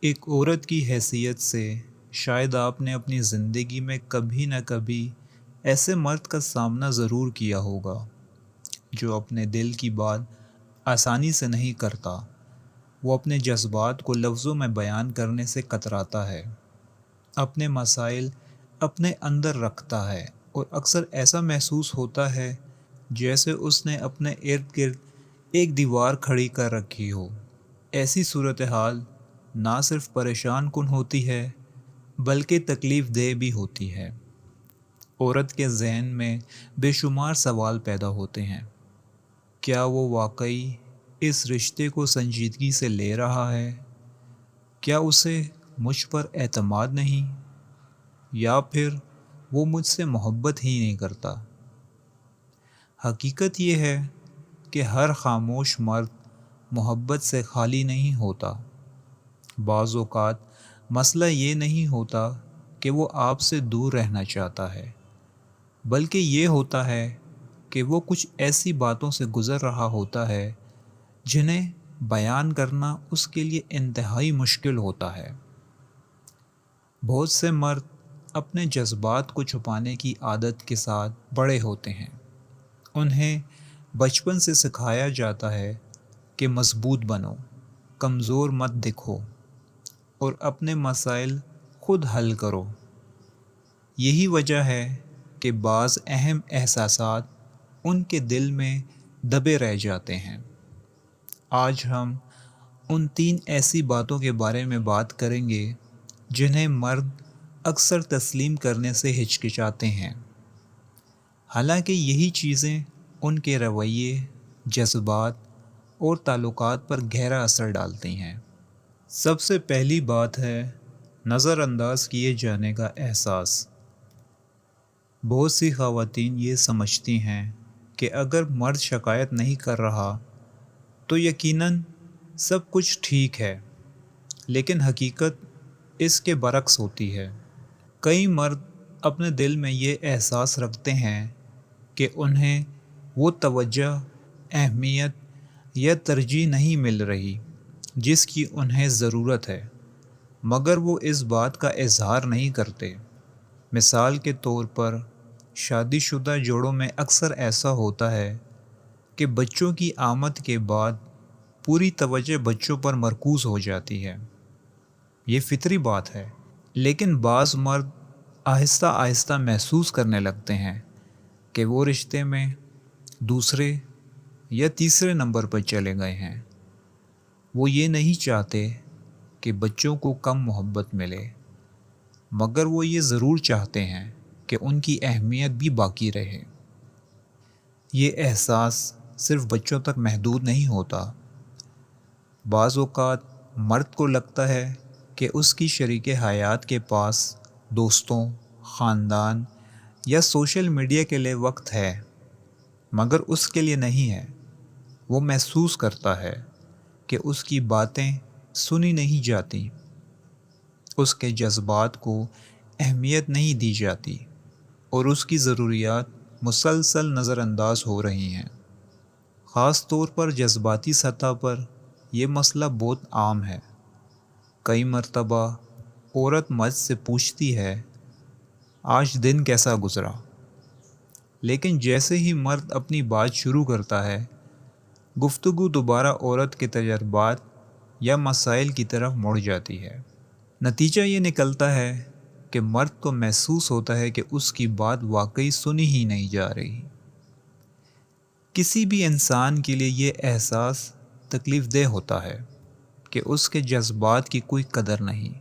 ایک عورت کی حیثیت سے شاید آپ نے اپنی زندگی میں کبھی نہ کبھی ایسے مرد کا سامنا ضرور کیا ہوگا جو اپنے دل کی بات آسانی سے نہیں کرتا۔ وہ اپنے جذبات کو لفظوں میں بیان کرنے سے کتراتا ہے، اپنے مسائل اپنے اندر رکھتا ہے اور اکثر ایسا محسوس ہوتا ہے جیسے اس نے اپنے ارد گرد ایک دیوار کھڑی کر رکھی ہو۔ ایسی صورتحال نہ صرف پریشان کن ہوتی ہے بلکہ تکلیف دہ بھی ہوتی ہے۔ عورت کے ذہن میں بے شمار سوال پیدا ہوتے ہیں۔ کیا وہ واقعی اس رشتے کو سنجیدگی سے لے رہا ہے؟ کیا اسے مجھ پر اعتماد نہیں؟ یا پھر وہ مجھ سے محبت ہی نہیں کرتا؟ حقیقت یہ ہے کہ ہر خاموش مرد محبت سے خالی نہیں ہوتا۔ بعض اوقات مسئلہ یہ نہیں ہوتا کہ وہ آپ سے دور رہنا چاہتا ہے، بلکہ یہ ہوتا ہے کہ وہ کچھ ایسی باتوں سے گزر رہا ہوتا ہے جنہیں بیان کرنا اس کے لیے انتہائی مشکل ہوتا ہے۔ بہت سے مرد اپنے جذبات کو چھپانے کی عادت کے ساتھ بڑے ہوتے ہیں۔ انہیں بچپن سے سکھایا جاتا ہے کہ مضبوط بنو، کمزور مت دکھو اور اپنے مسائل خود حل کرو۔ یہی وجہ ہے کہ بعض اہم احساسات ان کے دل میں دبے رہ جاتے ہیں۔ آج ہم ان 3 ایسی باتوں کے بارے میں بات کریں گے جنہیں مرد اکثر تسلیم کرنے سے ہچکچاتے ہیں، حالانکہ یہی چیزیں ان کے رویے، جذبات اور تعلقات پر گہرا اثر ڈالتی ہیں۔ سب سے پہلی بات ہے نظر انداز کیے جانے کا احساس۔ بہت سی خواتین یہ سمجھتی ہیں کہ اگر مرد شکایت نہیں کر رہا تو یقیناً سب کچھ ٹھیک ہے، لیکن حقیقت اس کے برعکس ہوتی ہے۔ کئی مرد اپنے دل میں یہ احساس رکھتے ہیں کہ انہیں وہ توجہ، اہمیت یا ترجیح نہیں مل رہی جس کی انہیں ضرورت ہے، مگر وہ اس بات کا اظہار نہیں کرتے۔ مثال کے طور پر شادی شدہ جوڑوں میں اکثر ایسا ہوتا ہے کہ بچوں کی آمد کے بعد پوری توجہ بچوں پر مرکوز ہو جاتی ہے۔ یہ فطری بات ہے، لیکن بعض مرد آہستہ آہستہ محسوس کرنے لگتے ہیں کہ وہ رشتے میں دوسرے یا تیسرے نمبر پر چلے گئے ہیں۔ وہ یہ نہیں چاہتے کہ بچوں کو کم محبت ملے، مگر وہ یہ ضرور چاہتے ہیں کہ ان کی اہمیت بھی باقی رہے۔ یہ احساس صرف بچوں تک محدود نہیں ہوتا۔ بعض اوقات مرد کو لگتا ہے کہ اس کی شریک حیات کے پاس دوستوں، خاندان یا سوشل میڈیا کے لیے وقت ہے، مگر اس کے لیے نہیں ہے۔ وہ محسوس کرتا ہے کہ اس کی باتیں سنی نہیں جاتی، اس کے جذبات کو اہمیت نہیں دی جاتی اور اس کی ضروریات مسلسل نظر انداز ہو رہی ہیں۔ خاص طور پر جذباتی سطح پر یہ مسئلہ بہت عام ہے۔ کئی مرتبہ عورت مرد سے پوچھتی ہے، آج دن کیسا گزرا؟ لیکن جیسے ہی مرد اپنی بات شروع کرتا ہے، گفتگو دوبارہ عورت کے تجربات یا مسائل کی طرف مڑ جاتی ہے۔ نتیجہ یہ نکلتا ہے کہ مرد کو محسوس ہوتا ہے کہ اس کی بات واقعی سنی ہی نہیں جا رہی۔ کسی بھی انسان کے لیے یہ احساس تکلیف دہ ہوتا ہے کہ اس کے جذبات کی کوئی قدر نہیں۔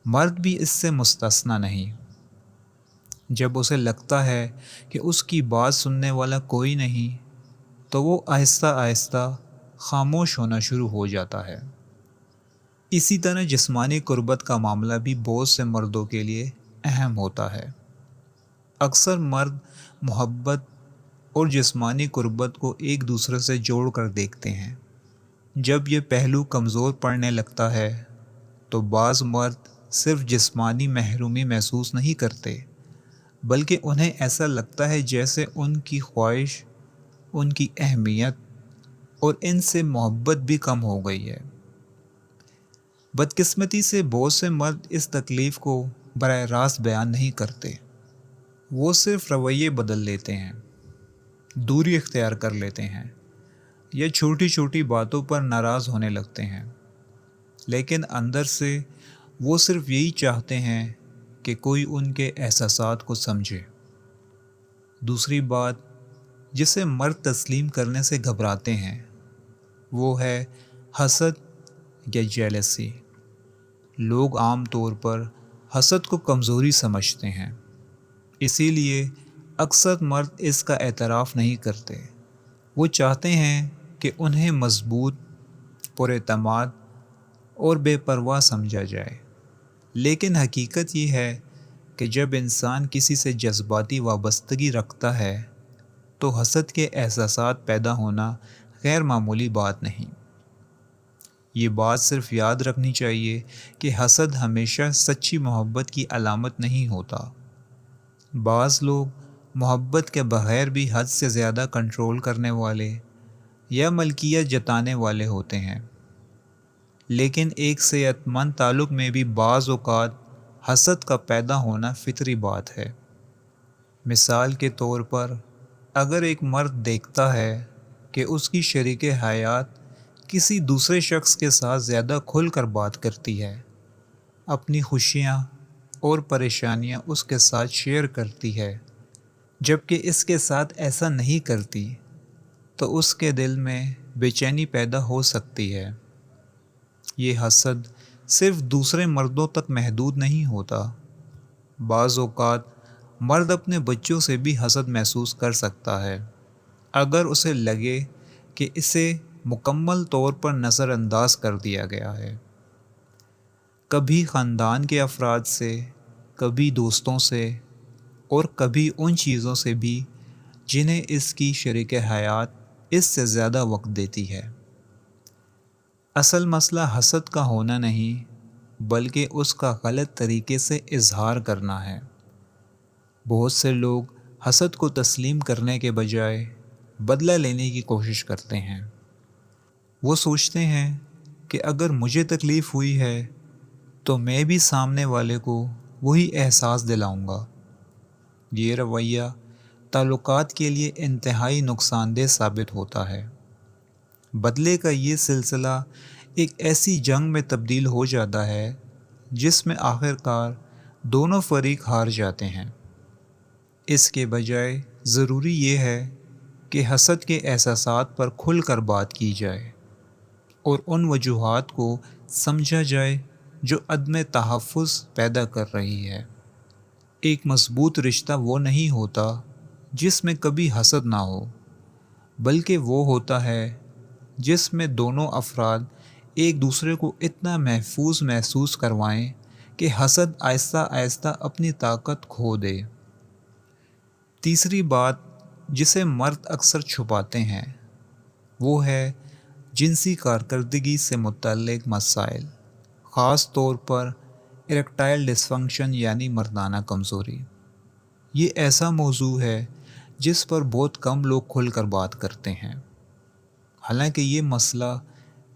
مرد بھی اس سے مستثنی نہیں۔ جب اسے لگتا ہے کہ اس کی بات سننے والا کوئی نہیں، تو وہ آہستہ آہستہ خاموش ہونا شروع ہو جاتا ہے۔ اسی طرح جسمانی قربت کا معاملہ بھی بہت سے مردوں کے لیے اہم ہوتا ہے۔ اکثر مرد محبت اور جسمانی قربت کو ایک دوسرے سے جوڑ کر دیکھتے ہیں۔ جب یہ پہلو کمزور پڑنے لگتا ہے تو بعض مرد صرف جسمانی محرومی محسوس نہیں کرتے، بلکہ انہیں ایسا لگتا ہے جیسے ان کی خواہش، ان کی اہمیت اور ان سے محبت بھی کم ہو گئی ہے۔ بدقسمتی سے بہت سے مرد اس تکلیف کو براہ راست بیان نہیں کرتے، وہ صرف رویے بدل لیتے ہیں، دوری اختیار کر لیتے ہیں یا چھوٹی چھوٹی باتوں پر ناراض ہونے لگتے ہیں، لیکن اندر سے وہ صرف یہی چاہتے ہیں کہ کوئی ان کے احساسات کو سمجھے۔ دوسری بات جسے مرد تسلیم کرنے سے گھبراتے ہیں وہ ہے حسد یا جیلسی۔ لوگ عام طور پر حسد کو کمزوری سمجھتے ہیں، اسی لیے اکثر مرد اس کا اعتراف نہیں کرتے۔ وہ چاہتے ہیں کہ انہیں مضبوط، پر اعتماد اور بے پرواہ سمجھا جائے، لیکن حقیقت یہ ہے کہ جب انسان کسی سے جذباتی وابستگی رکھتا ہے تو حسد کے احساسات پیدا ہونا غیر معمولی بات نہیں۔ یہ بات صرف یاد رکھنی چاہیے کہ حسد ہمیشہ سچی محبت کی علامت نہیں ہوتا۔ بعض لوگ محبت کے بغیر بھی حد سے زیادہ کنٹرول کرنے والے یا ملکیت جتانے والے ہوتے ہیں، لیکن ایک صحت مند تعلق میں بھی بعض اوقات حسد کا پیدا ہونا فطری بات ہے۔ مثال کے طور پر اگر ایک مرد دیکھتا ہے کہ اس کی شریک حیات کسی دوسرے شخص کے ساتھ زیادہ کھل کر بات کرتی ہے، اپنی خوشیاں اور پریشانیاں اس کے ساتھ شیئر کرتی ہے، جبکہ اس کے ساتھ ایسا نہیں کرتی، تو اس کے دل میں بے چینی پیدا ہو سکتی ہے۔ یہ حسد صرف دوسرے مردوں تک محدود نہیں ہوتا۔ بعض اوقات مرد اپنے بچوں سے بھی حسد محسوس کر سکتا ہے، اگر اسے لگے کہ اسے مکمل طور پر نظر انداز کر دیا گیا ہے۔ کبھی خاندان کے افراد سے، کبھی دوستوں سے، اور کبھی ان چیزوں سے بھی جنہیں اس کی شریک حیات اس سے زیادہ وقت دیتی ہے۔ اصل مسئلہ حسد کا ہونا نہیں، بلکہ اس کا غلط طریقے سے اظہار کرنا ہے۔ بہت سے لوگ حسد کو تسلیم کرنے کے بجائے بدلہ لینے کی کوشش کرتے ہیں۔ وہ سوچتے ہیں کہ اگر مجھے تکلیف ہوئی ہے تو میں بھی سامنے والے کو وہی احساس دلاؤں گا۔ یہ رویہ تعلقات کے لیے انتہائی نقصان دہ ثابت ہوتا ہے۔ بدلے کا یہ سلسلہ ایک ایسی جنگ میں تبدیل ہو جاتا ہے جس میں آخر کار دونوں فریق ہار جاتے ہیں۔ اس کے بجائے ضروری یہ ہے کہ حسد کے احساسات پر کھل کر بات کی جائے اور ان وجوہات کو سمجھا جائے جو عدم تحفظ پیدا کر رہی ہے۔ ایک مضبوط رشتہ وہ نہیں ہوتا جس میں کبھی حسد نہ ہو، بلکہ وہ ہوتا ہے جس میں دونوں افراد ایک دوسرے کو اتنا محفوظ محسوس کروائیں کہ حسد آہستہ آہستہ اپنی طاقت کھو دے۔ تیسری بات جسے مرد اکثر چھپاتے ہیں وہ ہے جنسی کارکردگی سے متعلق مسائل، خاص طور پر اریکٹائل ڈس فنکشن یعنی مردانہ کمزوری۔ یہ ایسا موضوع ہے جس پر بہت کم لوگ کھل کر بات کرتے ہیں، حالانکہ یہ مسئلہ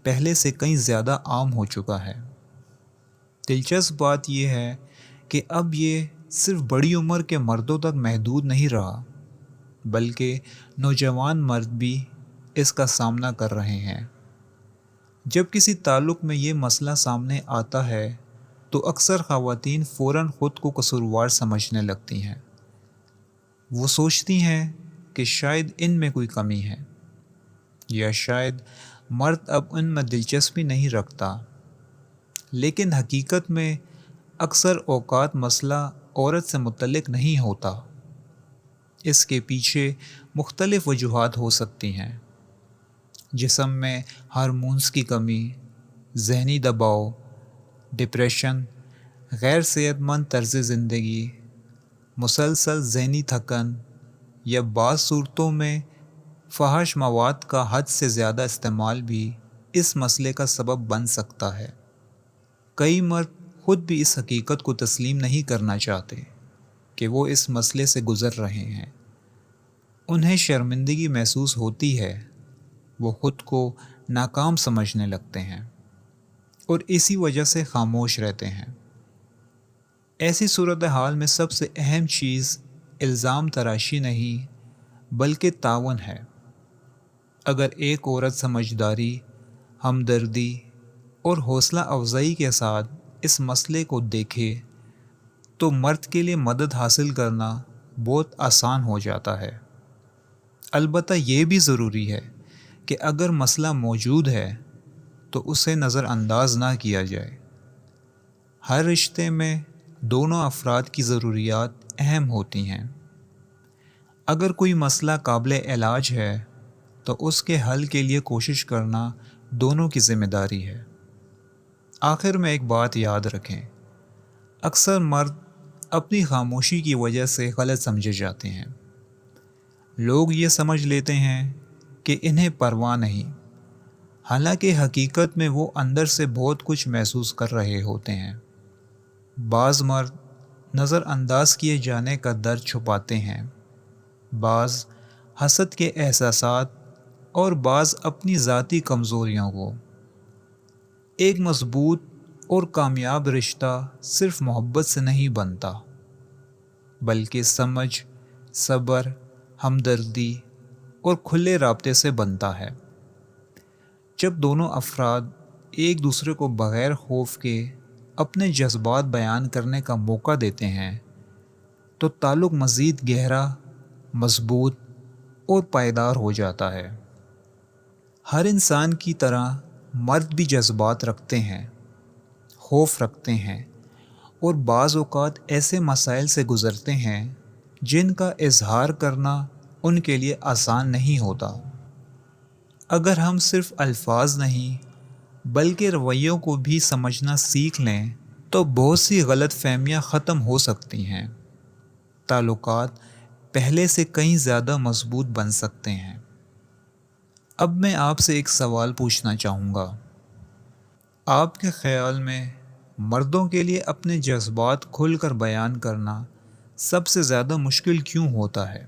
پہلے سے کہیں زیادہ عام ہو چکا ہے۔ دلچسپ بات یہ ہے کہ اب یہ صرف بڑی عمر کے مردوں تک محدود نہیں رہا، بلکہ نوجوان مرد بھی اس کا سامنا کر رہے ہیں۔ جب کسی تعلق میں یہ مسئلہ سامنے آتا ہے تو اکثر خواتین فوراً خود کو قصوروار سمجھنے لگتی ہیں۔ وہ سوچتی ہیں کہ شاید ان میں کوئی کمی ہے، یا شاید مرد اب ان میں دلچسپی نہیں رکھتا، لیکن حقیقت میں اکثر اوقات مسئلہ عورت سے متعلق نہیں ہوتا۔ اس کے پیچھے مختلف وجوہات ہو سکتی ہیں، جسم میں ہارمونز کی کمی، ذہنی دباؤ، ڈپریشن، غیر صحت مند طرز زندگی، مسلسل ذہنی تھکن، یا بعض صورتوں میں فحش مواد کا حد سے زیادہ استعمال بھی اس مسئلے کا سبب بن سکتا ہے۔ کئی مرد خود بھی اس حقیقت کو تسلیم نہیں کرنا چاہتے کہ وہ اس مسئلے سے گزر رہے ہیں۔ انہیں شرمندگی محسوس ہوتی ہے، وہ خود کو ناکام سمجھنے لگتے ہیں۔ اور اسی وجہ سے خاموش رہتے ہیں۔ ایسی صورتحال میں سب سے اہم چیز الزام تراشی نہیں بلکہ تعاون ہے۔ اگر ایک عورت سمجھداری، ہمدردی اور حوصلہ افزائی کے ساتھ اس مسئلے کو دیکھے تو مرد کے لیے مدد حاصل کرنا بہت آسان ہو جاتا ہے۔ البتہ یہ بھی ضروری ہے کہ اگر مسئلہ موجود ہے تو اسے نظر انداز نہ کیا جائے۔ ہر رشتے میں دونوں افراد کی ضروریات اہم ہوتی ہیں۔ اگر کوئی مسئلہ قابل علاج ہے تو اس کے حل کے لیے کوشش کرنا دونوں کی ذمہ داری ہے۔ آخر میں ایک بات یاد رکھیں، اکثر مرد اپنی خاموشی کی وجہ سے غلط سمجھے جاتے ہیں۔ لوگ یہ سمجھ لیتے ہیں کہ انہیں پرواہ نہیں، حالانکہ حقیقت میں وہ اندر سے بہت کچھ محسوس کر رہے ہوتے ہیں۔ بعض مرد نظر انداز کیے جانے کا درد چھپاتے ہیں، بعض حسد کے احساسات اور بعض اپنی ذاتی کمزوریوں کو۔ ایک مضبوط اور کامیاب رشتہ صرف محبت سے نہیں بنتا بلکہ سمجھ، صبر، ہمدردی اور کھلے رابطے سے بنتا ہے۔ جب دونوں افراد ایک دوسرے کو بغیر خوف کے اپنے جذبات بیان کرنے کا موقع دیتے ہیں تو تعلق مزید گہرا، مضبوط اور پائیدار ہو جاتا ہے۔ ہر انسان کی طرح مرد بھی جذبات رکھتے ہیں، خوف رکھتے ہیں اور بعض اوقات ایسے مسائل سے گزرتے ہیں جن کا اظہار کرنا ان کے لیے آسان نہیں ہوتا۔ اگر ہم صرف الفاظ نہیں بلکہ رویوں کو بھی سمجھنا سیکھ لیں تو بہت سی غلط فہمیاں ختم ہو سکتی ہیں، تعلقات پہلے سے کہیں زیادہ مضبوط بن سکتے ہیں۔ اب میں آپ سے ایک سوال پوچھنا چاہوں گا، آپ کے خیال میں مردوں کے لیے اپنے جذبات کھل کر بیان کرنا سب سے زیادہ مشکل کیوں ہوتا ہے؟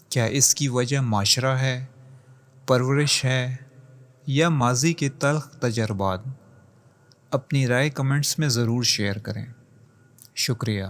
کیا اس کی وجہ معاشرہ ہے، پرورش ہے یا ماضی کے تلخ تجربات؟ اپنی رائے کمنٹس میں ضرور شیئر کریں۔ شکریہ۔